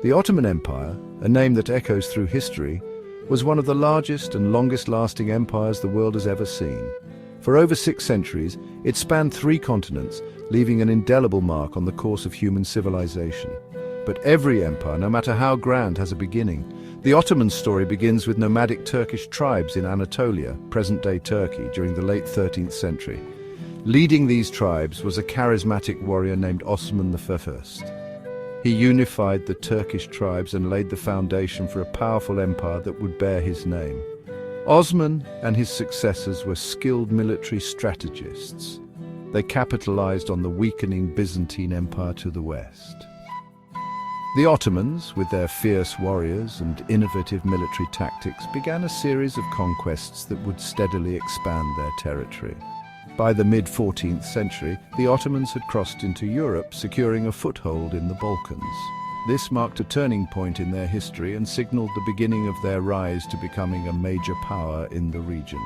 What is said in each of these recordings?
The Ottoman Empire, a name that echoes through history, was one of the largest and longest-lasting empires the world has ever seen. For over 6 centuries, it spanned 3 continents, leaving an indelible mark on the course of human civilization. But every empire, no matter how grand, has a beginning. The Ottoman story begins with nomadic Turkish tribes in Anatolia, present-day Turkey, during the late 13th century. Leading these tribes was a charismatic warrior named Osman I. He unified the Turkish tribes and laid the foundation for a powerful empire that would bear his name. Osman and his successors were skilled military strategists. They capitalized on the weakening Byzantine Empire to the west. The Ottomans, with their fierce warriors and innovative military tactics, began a series of conquests that would steadily expand their territory. By the mid-14th century, the Ottomans had crossed into Europe, securing a foothold in the Balkans. This marked a turning point in their history and signaled the beginning of their rise to becoming a major power in the region.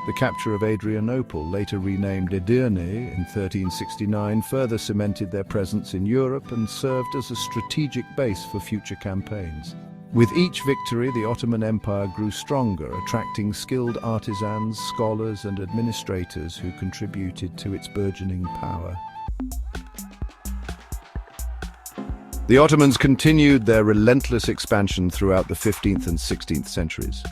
The capture of Adrianople, later renamed Edirne in 1369, further cemented their presence in Europe and served as a strategic base for future campaigns. With each victory, the Ottoman Empire grew stronger, attracting skilled artisans, scholars, and administrators who contributed to its burgeoning power. The Ottomans continued their relentless expansion throughout the 15th and 16th centuries.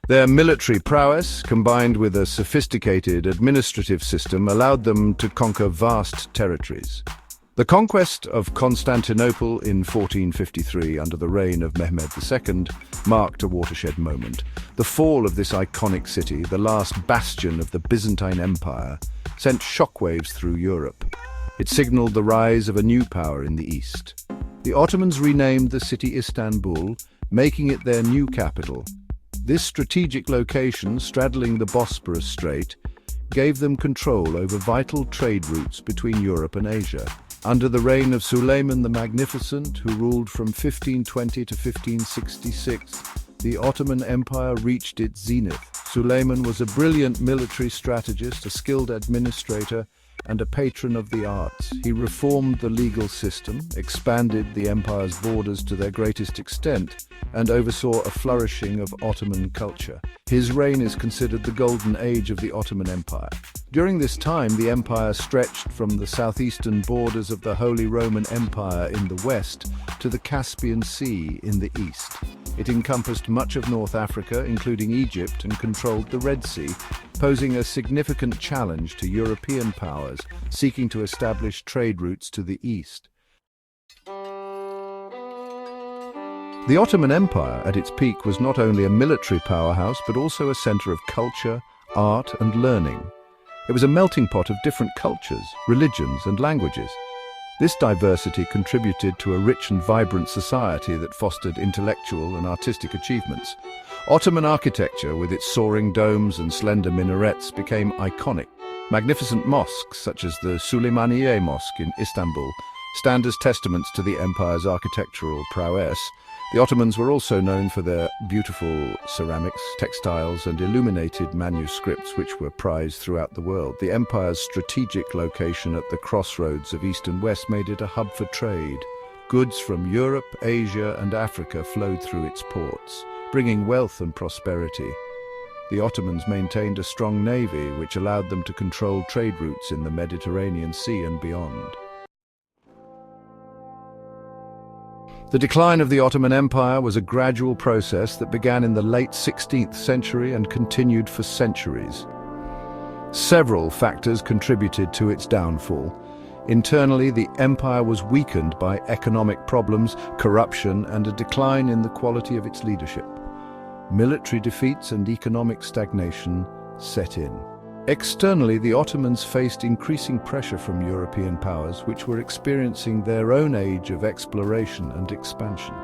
Their military prowess, combined with a sophisticated administrative system, allowed them to conquer vast territories. The conquest of Constantinople in 1453 under the reign of Mehmed II marked a watershed moment. The fall of this iconic city, the last bastion of the Byzantine Empire, sent shockwaves through Europe. It signaled the rise of a new power in the east. The Ottomans renamed the city Istanbul, making it their new capital. This strategic location, straddling the Bosporus Strait, gave them control over vital trade routes between Europe and Asia. Under the reign of Suleiman the Magnificent, who ruled from 1520 to 1566, the Ottoman Empire reached its zenith. Suleiman was a brilliant military strategist, a skilled administrator, and a patron of the arts. He reformed the legal system, expanded the empire's borders to their greatest extent, and oversaw a flourishing of Ottoman culture. His reign is considered the golden age of the Ottoman Empire. During this time, the empire stretched from the southeastern borders of the Holy Roman Empire in the west to the Caspian Sea in the east. It encompassed much of North Africa, including Egypt, and controlled the Red Sea, posing a significant challenge to European powers seeking to establish trade routes to the east. The Ottoman Empire, at its peak, was not only a military powerhouse, but also a center of culture, art, and learning. It was a melting pot of different cultures, religions, and languages. This diversity contributed to a rich and vibrant society that fostered intellectual and artistic achievements. Ottoman architecture, with its soaring domes and slender minarets, became iconic. Magnificent mosques, such as the Süleymaniye Mosque in Istanbul, stand as testaments to the empire's architectural prowess. The Ottomans were also known for their beautiful ceramics, textiles, and illuminated manuscripts, which were prized throughout the world. The empire's strategic location at the crossroads of East and West made it a hub for trade. Goods from Europe, Asia, and Africa flowed through its ports, bringing wealth and prosperity. The Ottomans maintained a strong navy, which allowed them to control trade routes in the Mediterranean Sea and beyond. The decline of the Ottoman Empire was a gradual process that began in the late 16th century and continued for centuries. Several factors contributed to its downfall. Internally, the empire was weakened by economic problems, corruption, and a decline in the quality of its leadership. Military defeats and economic stagnation set in. Externally, the Ottomans faced increasing pressure from European powers, which were experiencing their own age of exploration and expansion.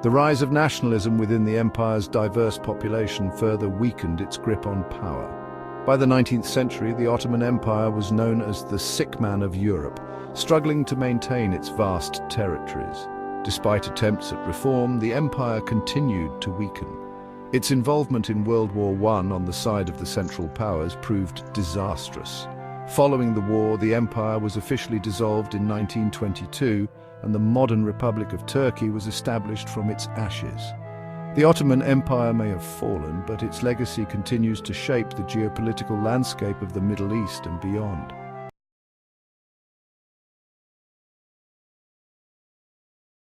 The rise of nationalism within the empire's diverse population further weakened its grip on power. By the 19th century, the Ottoman Empire was known as the sick man of Europe, struggling to maintain its vast territories. Despite attempts at reform, the empire continued to weaken. Its involvement in World War I on the side of the Central Powers proved disastrous. Following the war, the empire was officially dissolved in 1922, and the modern Republic of Turkey was established from its ashes. The Ottoman Empire may have fallen, but its legacy continues to shape the geopolitical landscape of the Middle East and beyond.